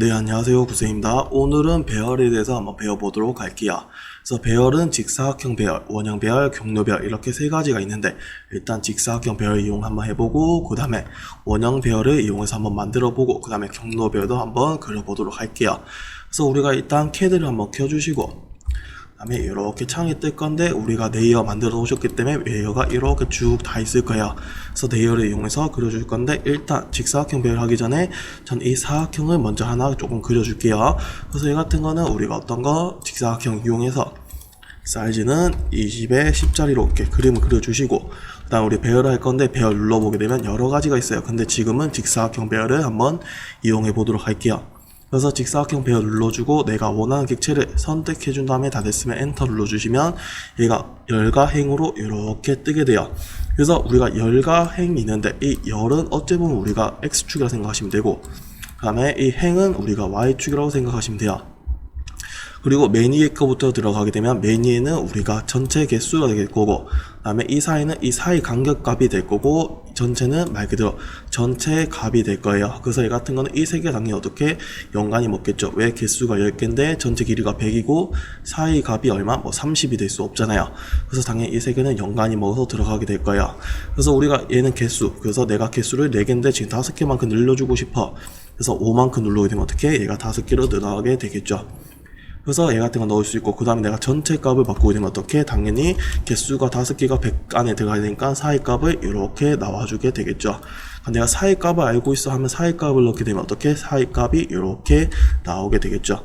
네, 안녕하세요. 구세입니다. 오늘은 배열에 대해서 한번 배워보도록 할게요. 그래서 배열은 직사각형 배열, 원형 배열, 경로 배열 이렇게 세 가지가 있는데 일단 직사각형 배열 이용 한번 해보고 그 다음에 원형 배열을 이용해서 한번 만들어보고 그 다음에 경로 배열도 한번 그려보도록 할게요. 그래서 우리가 일단 CAD를 한번 켜주시고 그 다음에 이렇게 창이 뜰 건데 우리가 레이어 만들어 놓으셨기 때문에 레이어가 이렇게 쭉 다 있을 거예요. 그래서 레이어를 이용해서 그려줄 건데 일단 직사각형 배열하기 전에 전 이 사각형을 먼저 하나 조금 그려줄게요. 그래서 이 같은 거는 우리가 어떤 거 직사각형 이용해서 사이즈는 20에 10짜리로 이렇게 그림을 그려주시고 그 다음 우리 배열을 할 건데 배열 눌러보게 되면 여러 가지가 있어요. 근데 지금은 직사각형 배열을 한번 이용해 보도록 할게요. 그래서 직사각형 배열 눌러주고 내가 원하는 객체를 선택해준 다음에 다 됐으면 엔터 눌러주시면 얘가 열과 행으로 이렇게 뜨게 돼요. 그래서 우리가 열과 행이 있는데 이 열은 어찌 보면 우리가 X축이라고 생각하시면 되고 그 다음에 이 행은 우리가 Y축이라고 생각하시면 돼요. 그리고 맨 위에 거부터 들어가게 되면 맨 위에는 우리가 전체 개수가 될 거고 그 다음에 이 사이는 이 사이 간격값이 될 거고 전체는 말 그대로 전체 값이 될 거예요. 그래서 이 같은 거는 이 세 개 당연히 어떻게 연관이 먹겠죠. 왜 개수가 10개인데 전체 길이가 100이고 사이 값이 얼마? 뭐 30이 될 수 없잖아요. 그래서 당연히 이 세 개는 연관이 먹어서 들어가게 될 거예요. 그래서 우리가 얘는 개수, 그래서 내가 개수를 4개인데 지금 5개만큼 늘려주고 싶어. 그래서 5만큼 눌러게 되면 어떻게? 얘가 5개로 늘어나게 되겠죠. 그래서 얘 같은 거 넣을 수 있고 그 다음에 내가 전체 값을 바꾸게 되면 어떻게? 당연히 개수가 5개가 100 안에 들어가야 되니까 사이 값을 이렇게 나와주게 되겠죠. 내가 사이 값을 알고 있어 하면 사이 값을 넣게 되면 어떻게? 사이 값이 이렇게 나오게 되겠죠.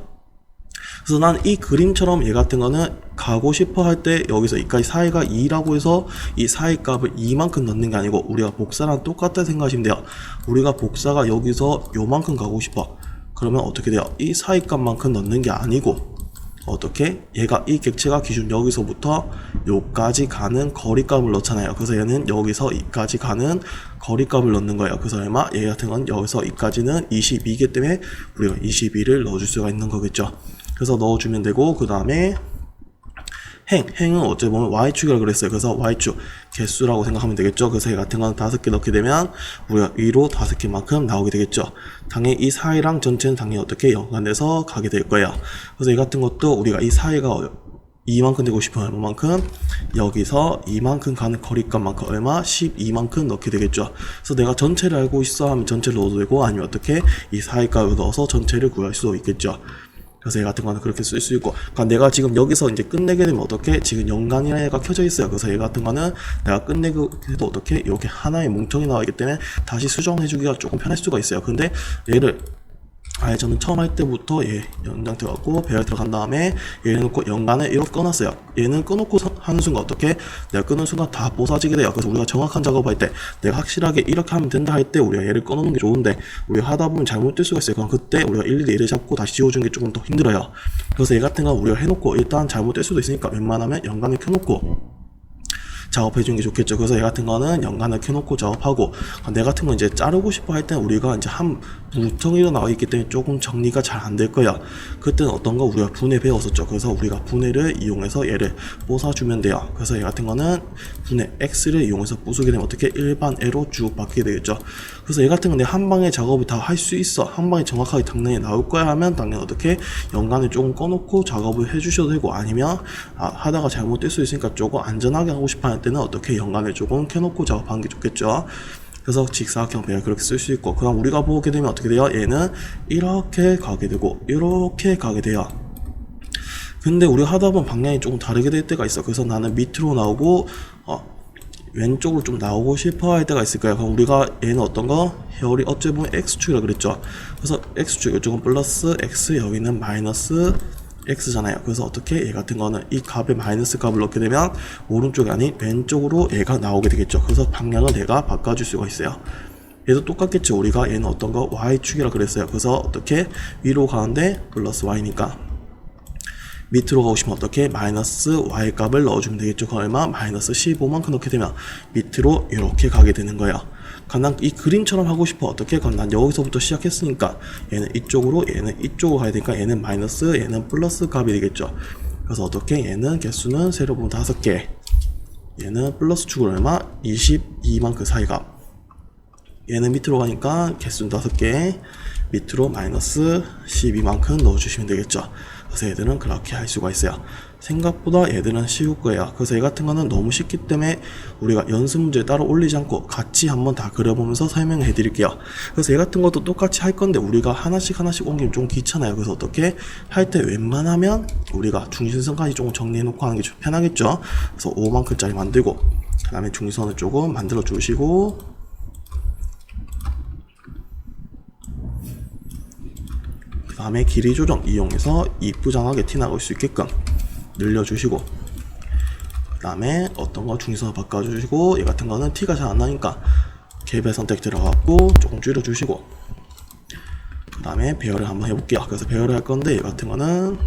그래서 난 이 그림처럼 얘 같은 거는 가고 싶어 할 때 여기서 이까지 사이가 2라고 해서 이 사이 값을 2만큼 넣는 게 아니고 우리가 복사랑 똑같다 생각하시면 돼요. 우리가 복사가 여기서 요만큼 가고 싶어. 그러면 어떻게 돼요? 이 사이 값만큼 넣는 게 아니고 어떻게? 얘가 이 객체가 기준 여기서부터 요까지 가는 거리값을 넣잖아요. 그래서 얘는 여기서 이까지 가는 거리값을 넣는 거예요. 그래서 얼마? 얘 같은 건 여기서 이까지는 22이기 때문에 우리가 22를 넣어줄 수가 있는 거겠죠. 그래서 넣어주면 되고 그 다음에 행은 어찌 보면 Y축이라고 그랬어요. 그래서 Y축 개수라고 생각하면 되겠죠. 그래서 얘 같은 건 5개 넣게 되면 우리가 위로 5개만큼 나오게 되겠죠. 당연히 이 사이랑 전체는 당연히 어떻게 연관돼서 가게 될 거예요. 그래서 이 같은 것도 우리가 이 사이가 2만큼 되고 싶으면 얼마만큼? 여기서 2만큼 가는 거리값만큼 얼마? 12만큼 넣게 되겠죠. 그래서 내가 전체를 알고 있어 하면 전체를 넣어도 되고 아니면 어떻게 이 사이값을 넣어서 전체를 구할 수도 있겠죠. 그래서 얘 같은 거는 그렇게 쓸 수 있고 그러니까 내가 지금 여기서 이제 끝내게 되면 어떻게 지금 연간이라는 애가 켜져 있어요. 그래서 얘 같은 거는 내가 끝내고 해도 어떻게 이렇게 하나의 뭉텅이 나와 있기 때문에 다시 수정해 주기가 조금 편할 수가 있어요. 근데 얘를 아예 저는 처음 할 때부터 얘 연장 들어가고 배열 들어간 다음에 얘를 놓고 연간을 이렇게 꺼놨어요. 얘는 꺼놓고 하는 순간 어떻게 내가 끄는 순간 다 뽀사지게 돼요. 그래서 우리가 정확한 작업할 때 내가 확실하게 이렇게 하면 된다 할 때 우리가 얘를 꺼놓는 게 좋은데 우리가 하다 보면 잘못될 수가 있어요. 그럼 그때 우리가 일일이 얘를 잡고 다시 지워주는 게 조금 더 힘들어요. 그래서 얘 같은 건 우리가 해놓고 일단 잘못될 수도 있으니까 웬만하면 연간을 켜놓고 작업해주는 게 좋겠죠. 그래서 얘 같은 거는 연간을 켜놓고 작업하고 내 같은 건 이제 자르고 싶어 할 때는 우리가 이제 한 뭉텅이로 나와 있기 때문에 조금 정리가 잘 안 될 거야. 그때는 어떤 거 우리가 분해 배웠었죠. 그래서 우리가 분해를 이용해서 얘를 뽀사주면 돼요. 그래서 얘 같은 거는 분해 X를 이용해서 부수게 되면 어떻게 일반 애로 쭉 바뀌게 되겠죠. 그래서 얘 같은 건 내 한 방에 작업을 다 할 수 있어. 한 방에 정확하게 당연히 나올 거야 하면 당연히 어떻게 연간을 조금 꺼놓고 작업을 해주셔도 되고 아니면 하다가 잘못될 수 있으니까 조금 안전하게 하고 싶어 할 때는 어떻게 연간을 조금 켜놓고 작업하는 게 좋겠죠. 그래서 직사각형 배열 그렇게 쓸 수 있고 그럼 우리가 보게 되면 어떻게 돼요? 얘는 이렇게 가게 되고 이렇게 가게 돼요. 근데 우리가 하다 보면 방향이 조금 다르게 될 때가 있어. 그래서 나는 밑으로 나오고 왼쪽으로 좀 나오고 싶어 할 때가 있을 거예요. 그럼 우리가 얘는 어떤 거? 해열이 어찌 보면 X축이라 그랬죠. 그래서 X축 이쪽은 플러스 X 여기는 마이너스 X잖아요. 그래서 어떻게 얘 같은 거는 이 값에 마이너스 값을 넣게 되면 오른쪽이 아닌 왼쪽으로 얘가 나오게 되겠죠. 그래서 방향을 내가 바꿔줄 수가 있어요. 얘도 똑같겠죠. 우리가 얘는 어떤 거? Y축이라 그랬어요. 그래서 어떻게 위로 가는데 플러스 Y니까 밑으로 가고 싶으면 어떻게? 마이너스 Y 값을 넣어주면 되겠죠. 그 얼마? 마이너스 15만큼 넣게 되면 밑으로 이렇게 가게 되는 거예요. 난 이 그림처럼 하고 싶어. 어떻게? 그럼 난 여기서부터 시작했으니까 얘는 이쪽으로 얘는 이쪽으로 가야 되니까 얘는 마이너스 얘는 플러스 값이 되겠죠. 그래서 어떻게? 얘는 개수는 세로 보면 5개 얘는 플러스 축으로 얼마? 22만큼 사이값 얘는 밑으로 가니까 개수는 5개 밑으로 마이너스 12만큼 넣어주시면 되겠죠. 그래서 얘들은 그렇게 할 수가 있어요. 생각보다 얘들은 쉬울 거예요. 그래서 얘 같은 거는 너무 쉽기 때문에 우리가 연습 문제 따로 올리지 않고 같이 한번 다 그려보면서 설명을 해드릴게요. 그래서 얘 같은 것도 똑같이 할 건데 우리가 하나씩 옮기면 좀 귀찮아요. 그래서 어떻게 할 때 웬만하면 우리가 중심선까지 조금 정리해놓고 하는 게 좀 편하겠죠. 그래서 5만큼짜리 만들고 그 다음에 중심선을 조금 만들어 주시고 그 다음에 길이 조정 이용해서 이쁘장하게 티나올 수 있게끔 늘려주시고 그 다음에 어떤 거 중심선을 바꿔주시고 얘 같은 거는 티가 잘 안 나니까 갭의 선택 들어갔고 조금 줄여주시고 그 다음에 배열을 한번 해볼게요. 그래서 배열을 할 건데 얘 같은 거는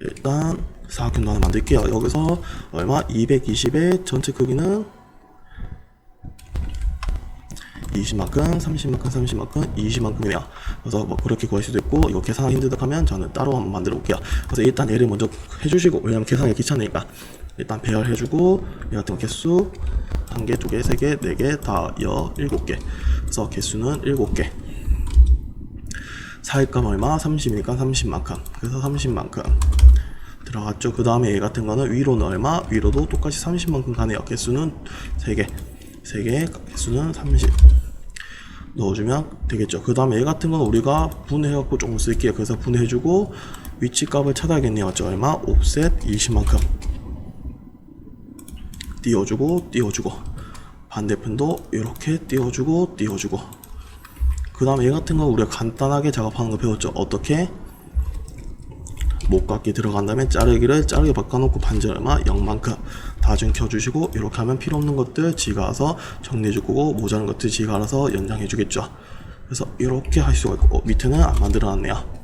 일단 사각형도 하나 만들게요. 여기서 얼마? 220의 전체 크기는 20만큼, 30만큼, 30만큼, 20만큼이네요. 그래서 뭐 그렇게 구할 수도 있고 이거 계산하기 힘들다 하면 저는 따로 한번 만들어 볼게요. 그래서 일단 얘를 먼저 해주시고 왜냐면 계산이 귀찮으니까 일단 배열해주고 얘 같은 거 개수 1개, 2개, 3개, 4개, 다 7개 그래서 개수는 7개 사일감 얼마? 30이니까 30만큼 그래서 30만큼 들어갔죠. 그 다음에 얘 같은 거는 위로는 얼마? 위로도 똑같이 30만큼 가네요. 개수는 3개 개수는 30 넣어주면 되겠죠. 그 다음에 얘 같은 건 우리가 분해해갖고 조금 쓸게요. 그래서 분해해주고 위치값을 찾아야겠네요. 맞죠? 얼마? 옵셋 20만큼 띄워주고 반대편도 이렇게 띄워주고 그 다음에 얘 같은 건 우리가 간단하게 작업하는 거 배웠죠. 어떻게? 목깎이 들어간 다음에 자르기를 자르게 바꿔놓고 반절 얼마? 0만큼 다중 켜주시고 이렇게 하면 필요 없는 것들 지가 알아서 정리해줄 거고 모자란 것들 지가 알아서 연장해 주겠죠. 그래서 이렇게 할 수가 있고 밑에는 안 만들어 놨네요.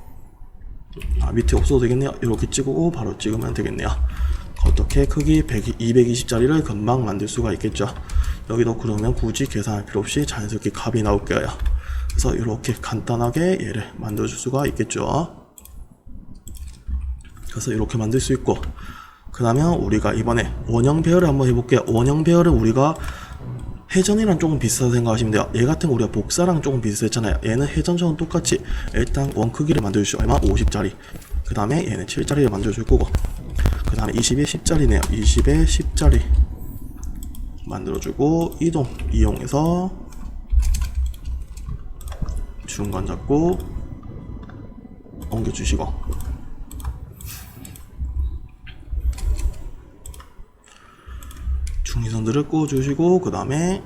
밑에 없어도 되겠네요. 이렇게 찍고 바로 찍으면 되겠네요. 어떻게 크기 220짜리를 금방 만들 수가 있겠죠. 여기도 그러면 굳이 계산할 필요 없이 자연스럽게 값이 나올 거예요. 그래서 이렇게 간단하게 얘를 만들어 줄 수가 있겠죠. 그래서 이렇게 만들 수 있고 그러면 우리가 이번에 원형 배열을 한번 해볼게요. 원형 배열은 우리가 회전이랑 조금 비슷하다 생각하시면 돼요. 얘 같은 거 우리가 복사랑 조금 비슷했잖아요. 얘는 회전처럼 똑같이 일단 원 크기를 만들어주시죠. 얼마? 50짜리 그 다음에 얘는 7짜리를 만들어줄 거고 그 다음에 20에 10짜리네요 20에 10짜리 만들어주고 이동 이용해서 중간 잡고 옮겨주시고 중심선들을 꽂아주시고 그 다음에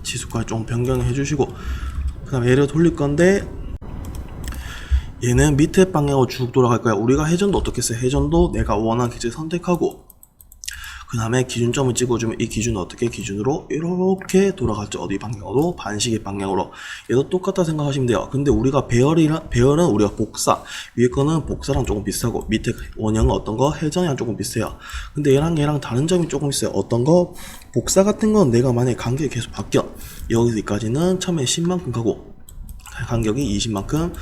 지수까지 좀 변경을 해주시고 그 다음에 얘를 돌릴 건데 얘는 밑에 방향으로 쭉 돌아갈 거야. 우리가 회전도 어떻게 써? 회전도 내가 원하는 기준을 선택하고 그 다음에 기준점을 찍어주면 이 기준은 어떻게 기준으로 이렇게 돌아갔죠. 어디 방향으로? 반시계 방향으로. 얘도 똑같다 생각하시면 돼요. 근데 우리가 배열은 우리가 복사 위에 거는 복사랑 조금 비슷하고 밑에 원형은 어떤 거? 회전이랑 조금 비슷해요. 근데 얘랑 다른 점이 조금 있어요. 어떤 거? 복사 같은 건 내가 만약에 간격이 계속 바뀌어 여기까지는 처음에 10만큼 가고 간격이 20만큼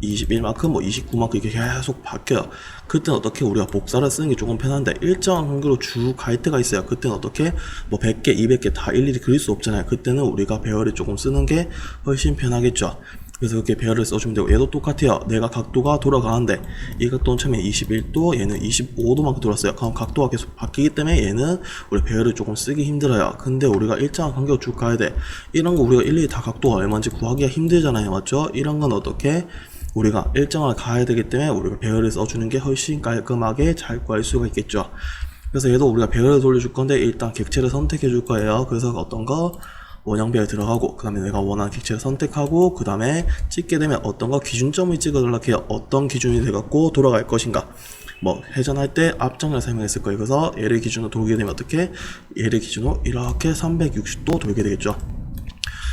21만큼 29만큼 이렇게 계속 바뀌어요. 그때는 어떻게 우리가 복사를 쓰는 게 조금 편한데 일정한 간격으로 쭉 갈 때가 있어요. 그때는 어떻게 100개 200개 다 일일이 그릴 수 없잖아요. 그때는 우리가 배열을 조금 쓰는 게 훨씬 편하겠죠. 그래서 그렇게 배열을 써주면 되고 얘도 똑같아요. 내가 각도가 돌아가는데 이 각도는 처음에 21도 얘는 25도만큼 돌았어요. 그럼 각도가 계속 바뀌기 때문에 얘는 우리 배열을 조금 쓰기 힘들어요. 근데 우리가 일정한 간격으로 쭉 가야 돼. 이런 거 우리가 일일이 다 각도가 얼마인지 구하기가 힘들잖아요. 맞죠? 이런 건 어떻게 우리가 일정을 가야 되기 때문에 우리가 배열을 써주는 게 훨씬 깔끔하게 잘 구할 수가 있겠죠. 그래서 얘도 우리가 배열을 돌려줄 건데 일단 객체를 선택해 줄 거예요. 그래서 어떤 거 원형 배열 들어가고 그 다음에 내가 원하는 객체를 선택하고 그 다음에 찍게 되면 어떤 거 기준점을 찍어달라고 해요. 어떤 기준이 돼갖고 돌아갈 것인가. 회전할 때 앞장을 설명했을 거예요. 그래서 얘를 기준으로 돌게 되면 어떻게? 얘를 기준으로 이렇게 360도 돌게 되겠죠.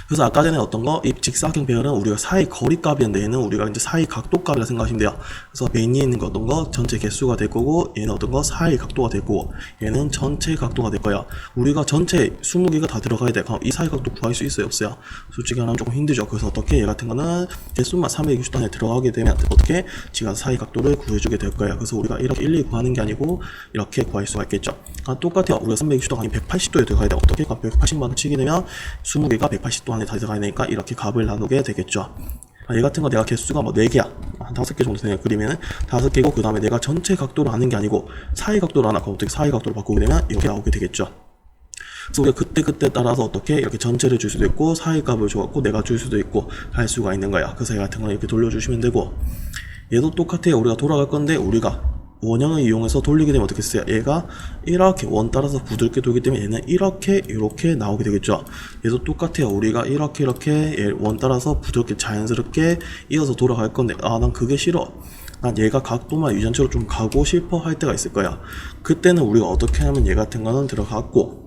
그래서 아까 전에 어떤 거, 이 직사각형 배열은 우리가 사이 거리값이었는데 얘는 우리가 이제 사이 각도값이라 생각하시면 돼요. 그래서 맨 위에 있는 거 어떤 거 전체 개수가 될 거고, 얘는 어떤 거 사이 각도가 될 거고, 얘는 전체 각도가 될 거야. 우리가 전체 20개가 다 들어가야 돼. 그럼 이 사이 각도 구할 수 있어요, 없어요? 솔직히 하면 조금 힘들죠. 그래서 어떻게 얘 같은 거는 개수만 360도 안에 들어가게 되면 어떻게 지가 사이 각도를 구해주게 될 거예요. 그래서 우리가 이렇게 일일이 구하는 게 아니고 이렇게 구할 수가 있겠죠. 똑같아요. 우리가 360도가 아닌 180도에 들어가야 돼. 어떻게? 180만원 치게 되면 20개가 180도 안에 다 들어가야 되니까 이렇게 값을 나누게 되겠죠. 얘 같은 거 내가 개수가 뭐 4개야. 한 5개 정도 되네요. 그리면은 5개고, 그 다음에 내가 전체 각도로 하는 게 아니고 사이 각도로 하나, 그럼 어떻게 사이 각도로 바꾸게 되면 이렇게 나오게 되겠죠. 그래서 우리가 그때 따라서 어떻게 이렇게 전체를 줄 수도 있고 사이 값을 줘갖고 내가 줄 수도 있고 할 수가 있는 거야. 그래서 얘 같은 거 이렇게 돌려주시면 되고, 얘도 똑같아요. 우리가 돌아갈 건데 우리가 원형을 이용해서 돌리게 되면 어떻게 써요? 얘가 이렇게 원 따라서 부드럽게 돌기 때문에 얘는 이렇게 나오게 되겠죠. 얘도 똑같아요. 우리가 이렇게 원 따라서 부드럽게 자연스럽게 이어서 돌아갈 건데, 난 그게 싫어, 난 얘가 각도만 유전체로 좀 가고 싶어 할 때가 있을 거야. 그때는 우리가 어떻게 하면 얘 같은 거는 들어갔고,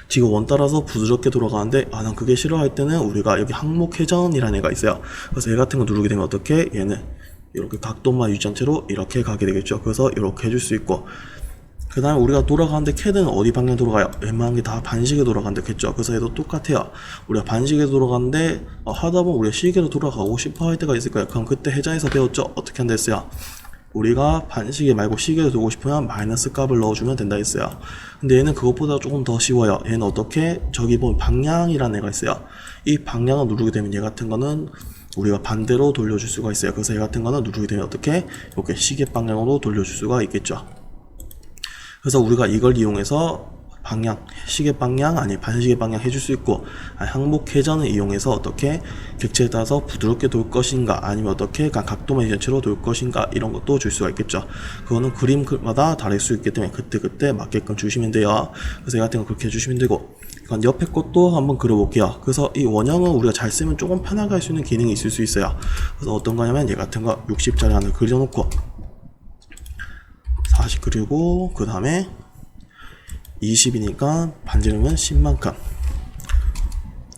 지금 원 따라서 부드럽게 돌아가는데 난 그게 싫어 할 때는 우리가 여기 항목 회전이라는 애가 있어요. 그래서 얘 같은 거 누르게 되면 어떻게, 얘는 이렇게 각도만 유지한 채로 이렇게 가게 되겠죠. 그래서 이렇게 해줄 수 있고, 그 다음에 우리가 돌아가는데 캐드는 어디 방향 돌아가요? 웬만한 게 다 반시계 돌아간다 했죠. 그래서 얘도 똑같아요. 우리가 반시계 돌아가는데 하다 보면 우리가 시계로 돌아가고 싶어 할 때가 있을 거예요. 그럼 그때 해전에서 배웠죠. 어떻게 한다 했어요? 우리가 반시계 말고 시계를 두고 싶으면 마이너스 값을 넣어주면 된다 했어요. 근데 얘는 그것보다 조금 더 쉬워요. 얘는 어떻게, 저기 보면 방향이라는 애가 있어요. 이 방향을 누르게 되면 얘 같은 거는 우리가 반대로 돌려줄 수가 있어요. 그래서 얘 같은 거는 누르게 되면 어떻게, 이렇게 시계 방향으로 돌려줄 수가 있겠죠. 그래서 우리가 이걸 이용해서 방향, 시계 방향 아니 반시계 방향 해줄 수 있고, 항목 회전을 이용해서 어떻게 객체에 따라서 부드럽게 돌 것인가, 아니면 어떻게 각도만 전체로 돌 것인가, 이런 것도 줄 수가 있겠죠. 그거는 그림마다 다를 수 있기 때문에 그때 맞게끔 주시면 돼요. 그래서 얘 같은 거 그렇게 해주시면 되고, 옆에 것도 한번 그려볼게요. 그래서 이 원형은 우리가 잘 쓰면 조금 편하게 할 수 있는 기능이 있을 수 있어요. 그래서 어떤 거냐면 얘 같은 거 60짜리 하나 그려놓고 40 그리고, 그 다음에 20이니까 반지름은 10만큼,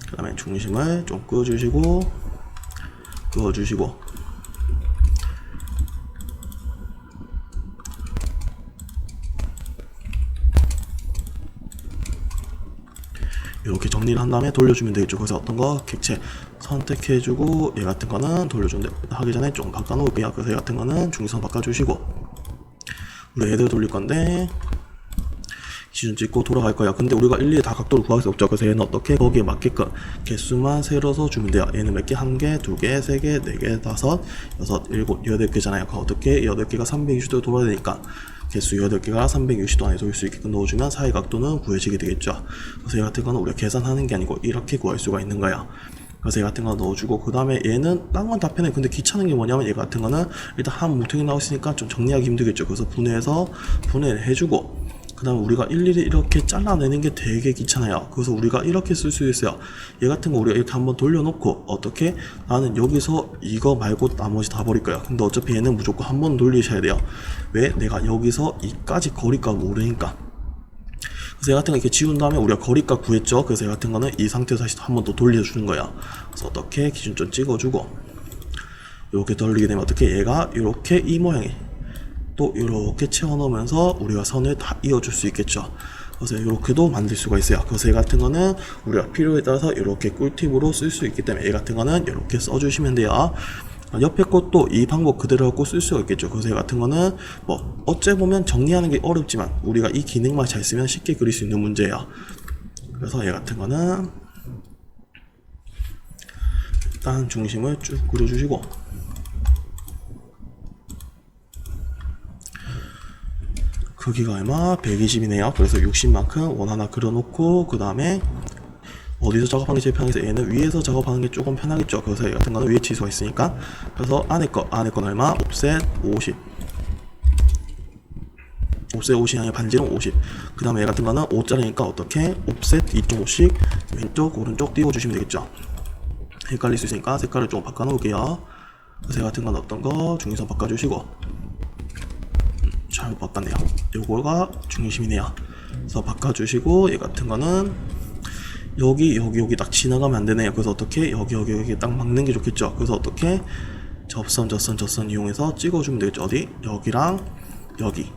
그 다음에 중심을 좀 그어주시고 이렇게 정리를 한 다음에 돌려주면 되겠죠. 그래서 어떤 거 객체 선택해주고, 얘 같은 거는 돌려주는데 하기 전에 좀 바꿔놓을게요. 그래서 얘 같은 거는 중선 바꿔주시고, 우리 애들 돌릴 건데 기준 찍고 돌아갈 거야. 근데 우리가 일일이 다 각도를 구할 수 없죠. 그래서 얘는 어떻게 거기에 맞게끔 개수만 세려서 주면 돼요. 얘는 몇 개? 1개, 2개, 3개, 4개, 5, 6, 7, 8개잖아요. 그 어떻게 8개가 360도 돌아야 되니까 개수 8개가 360도 안에 돌 수 있게끔 넣어주면 사이 각도는 구해지게 되겠죠. 그래서 얘 같은 거는 우리가 계산하는 게 아니고 이렇게 구할 수가 있는 거야. 그래서 얘 같은 거 넣어주고, 그 다음에 얘는 딴 건 다 편해. 근데 귀찮은 게 뭐냐면 얘 같은 거는 일단 한 뭉텅이 나왔으니까 좀 정리하기 힘들겠죠. 그래서 분해를 해주고, 그 다음에 우리가 일일이 이렇게 잘라내는 게 되게 귀찮아요. 그래서 우리가 이렇게 쓸 수 있어요. 얘 같은 거 우리가 이렇게 한번 돌려놓고, 어떻게, 나는 여기서 이거 말고 나머지 다 버릴 거야. 근데 어차피 얘는 무조건 한 번 돌리셔야 돼요. 왜? 내가 여기서 이까지 거리값 모르니까. 그래서 얘 같은 거 이렇게 지운 다음에 우리가 거리값 구했죠. 그래서 얘 같은 거는 이 상태에서 다시 한 번 더 돌려주는 거야. 그래서 어떻게 기준점 찍어주고, 이렇게 돌리게 되면 어떻게, 얘가 이렇게 이 모양이 또 이렇게 채워넣으면서 우리가 선을 다 이어줄 수 있겠죠. 그래서 이렇게도 만들 수가 있어요. 그래서 얘 같은 거는 우리가 필요에 따라서 이렇게 꿀팁으로 쓸 수 있기 때문에 얘 같은 거는 이렇게 써주시면 돼요. 옆에 것도 이 방법 그대로 갖고 쓸 수가 있겠죠. 그래서 얘 같은 거는 뭐 어째 보면 정리하는 게 어렵지만 우리가 이 기능만 잘 쓰면 쉽게 그릴 수 있는 문제예요. 그래서 얘 같은 거는 일단 중심을 쭉 그려주시고, 크기가 얼마? 120이네요. 그래서 60만큼 원 하나 그려놓고, 그 다음에 어디서 작업하는 게 제일 편하겠어요? 얘는 위에서 작업하는 게 조금 편하겠죠. 그래서 얘 같은 거는 위에 취소가 있으니까, 그래서 안에 건 얼마? 옵셋 50. 옵셋 50이 아니라 반지름 50. 그 다음에 얘 같은 거는 5짜리니까 어떻게? 옵셋 2.5씩 왼쪽 오른쪽 띄워주시면 되겠죠. 헷갈릴 수 있으니까 색깔을 좀 바꿔놓을게요. 그래서 얘 같은 건 어떤 거? 중심선 바꿔주시고, 잘못 바꿨네요. 요거가 중심이네요. 그래서 바꿔주시고, 얘 같은 거는 여기 딱 지나가면 안 되네요. 그래서 어떻게 여기 딱 막는 게 좋겠죠. 그래서 어떻게 접선 이용해서 찍어주면 되겠죠. 어디? 여기랑 여기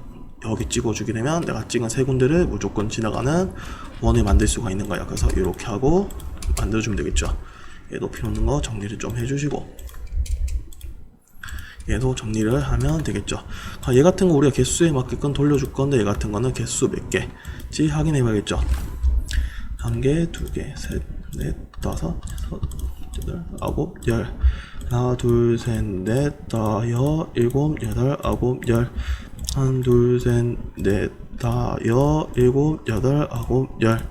찍어주게 되면 내가 찍은 세 군데를 무조건 지나가는 원을 만들 수가 있는 거야. 그래서 이렇게 하고 만들어주면 되겠죠. 얘도 필요 없는 거 정리를 좀 해주시고, 얘도 정리를 하면 되겠죠. 얘 같은 거 우리가 개수에 맞게끔 돌려줄 건데, 얘 같은 거는 개수 몇 개지 확인해 봐야겠죠. 1개, 2개, 셋, 넷, 다섯, 여섯, 여덟, 아홉, 열. 하나, 둘, 셋, 넷, 다, 일곱, 여덟, 아홉, 열. 하나, 둘, 셋, 넷, 다, 일곱, 여덟, 아홉, 열.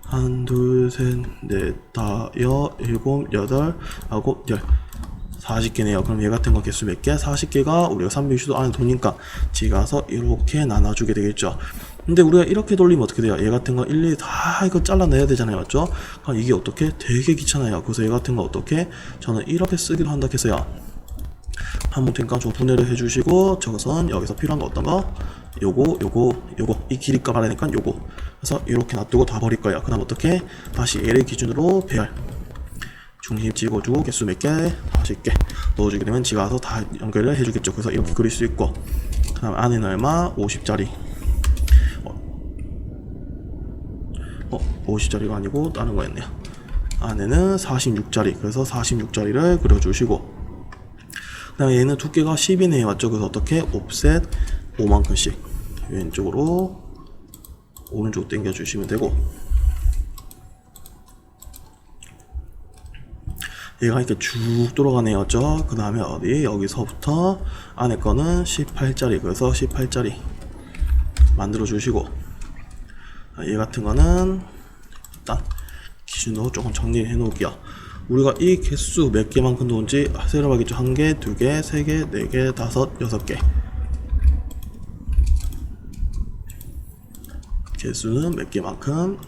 하나, 둘, 셋, 넷, 다, 일곱, 여덟, 아홉, 열. 40개네요. 그럼 얘 같은 거 개수 몇 개? 40개가 우리가 360도 안에 도니까 지가서 이렇게 나눠주게 되겠죠. 근데 우리가 이렇게 돌리면 어떻게 돼요? 얘 같은 거 일일이 다 이거 잘라내야 되잖아요. 맞죠? 그럼 이게 어떻게? 되게 귀찮아요. 그래서 얘 같은 거 어떻게? 저는 이렇게 쓰기로 한다 했어요. 한번 잠깐 좀 분해를 해주시고, 저것은 여기서 필요한 거 어떤 거? 요거 이 길이값 알아내니까 요거. 그래서 이렇게 놔두고 다 버릴 거예요. 그 다음 어떻게? 다시 얘를 기준으로 배열 중심 찍어주고 개수 몇 개? 40개 넣어주게 되면 지가 와서 다 연결을 해주겠죠. 그래서 이렇게 그릴 수 있고, 그 다음 안에는 얼마? 50짜리 50짜리가 아니고 다른 거였네요. 안에는 46짜리, 그래서 46짜리를 그려주시고, 그 다음에 얘는 두께가 10이네요. 맞죠? 그래서 어떻게? 옵셋 5만큼씩 왼쪽으로 오른쪽 당겨주시면 되고, 얘가 이렇게 쭉 돌아가네요. 그 다음에 어디? 여기서부터 안에 거는 18짜리, 그래서 18짜리 만들어 주시고, 얘 같은 거는 일단 기준으로 조금 정리해 놓을게요. 우리가 이 개수 몇 개만큼 놓은지 세려봐야겠죠. 1개, 2개, 3개, 4개, 5, 6개. 개수는 몇 개만큼?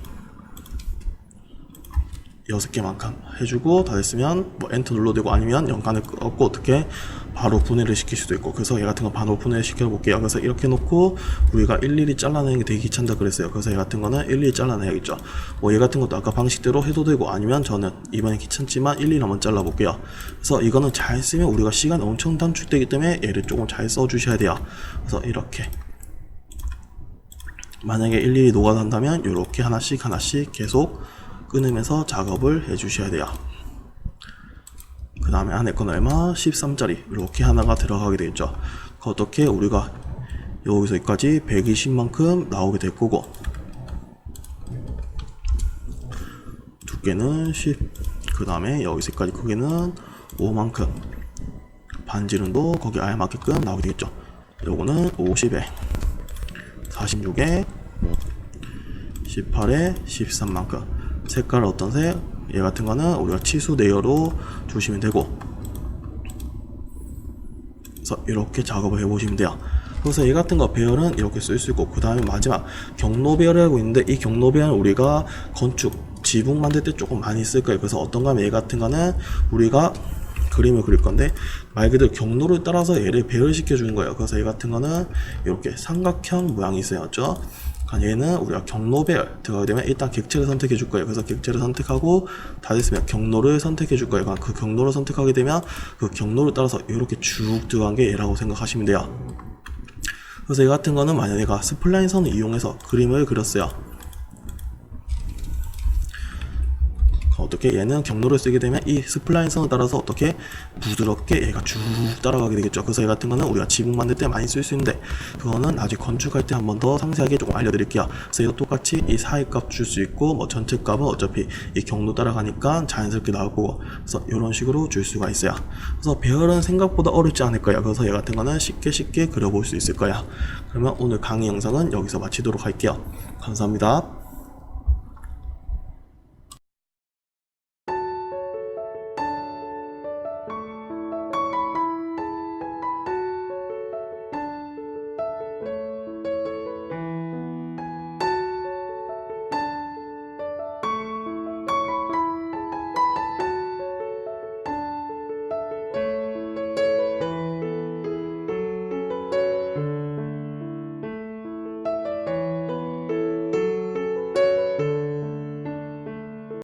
6개만큼 해주고, 다 됐으면 뭐 엔터 눌러도 되고, 아니면 연간을 끄고 어떻게 바로 분해를 시킬 수도 있고. 그래서 얘 같은 거 바로 분해를 시켜 볼게요. 그래서 이렇게 놓고 우리가 일일이 잘라내는 게 되게 귀찮다 그랬어요. 그래서 얘 같은 거는 일일이 잘라내야겠죠. 뭐 얘 같은 것도 아까 방식대로 해도 되고, 아니면 저는 이번에 귀찮지만 일일이 한번 잘라 볼게요. 그래서 이거는 잘 쓰면 우리가 시간이 엄청 단축되기 때문에 얘를 조금 잘 써 주셔야 돼요. 그래서 이렇게 만약에 일일이 노가다한다면 이렇게 하나씩 계속 끊으면서 작업을 해 주셔야 돼요. 그 다음에 안에 건 얼마? 13짜리 이렇게 하나가 들어가게 되겠죠. 어떻게? 우리가 여기서 여기까지 120만큼 나오게 될 거고, 두께는 10, 그 다음에 여기서 여기까지 크기는 5만큼, 반지름도 거기 알맞게끔 나오게 되겠죠. 요거는 50에 46에 18에 13만큼. 색깔 어떤 색? 얘 같은 거는 우리가 치수 내열로 주시면 되고, 그래서 이렇게 작업을 해보시면 돼요. 그래서 얘 같은 거 배열은 이렇게 쓸 수 있고, 그 다음에 마지막 경로 배열이라고 있는데, 이 경로 배열은 우리가 건축 지붕 만들 때 조금 많이 쓸 거예요. 그래서 어떤가 하면 얘 같은 거는 우리가 그림을 그릴 건데 말 그대로 경로를 따라서 얘를 배열시켜 주는 거예요. 그래서 얘 같은 거는 이렇게 삼각형 모양이 있어요. 맞죠? 얘는 우리가 경로 배열 들어가게 되면 일단 객체를 선택해 줄 거예요. 그래서 객체를 선택하고 다 됐으면 경로를 선택해 줄 거예요. 그 경로를 선택하게 되면 그 경로를 따라서 이렇게 쭉 들어간 게 얘라고 생각하시면 돼요. 그래서 얘 같은 거는 만약 내가 스플라인 선을 이용해서 그림을 그렸어요. 어떻게? 얘는 경로를 쓰게 되면 이 스플라인 선을 따라서 어떻게 부드럽게 얘가 쭉 따라가게 되겠죠. 그래서 얘 같은 거는 우리가 지붕 만들 때 많이 쓸 수 있는데, 그거는 나중에 건축할 때 한 번 더 상세하게 조금 알려드릴게요. 그래서 이거 똑같이 이 사이값 줄 수 있고, 뭐 전체 값은 어차피 이 경로 따라가니까 자연스럽게 나올 거고, 그래서 이런 식으로 줄 수가 있어요. 그래서 배열은 생각보다 어렵지 않을 거예요. 그래서 얘 같은 거는 쉽게 그려볼 수 있을 거야. 그러면 오늘 강의 영상은 여기서 마치도록 할게요. 감사합니다.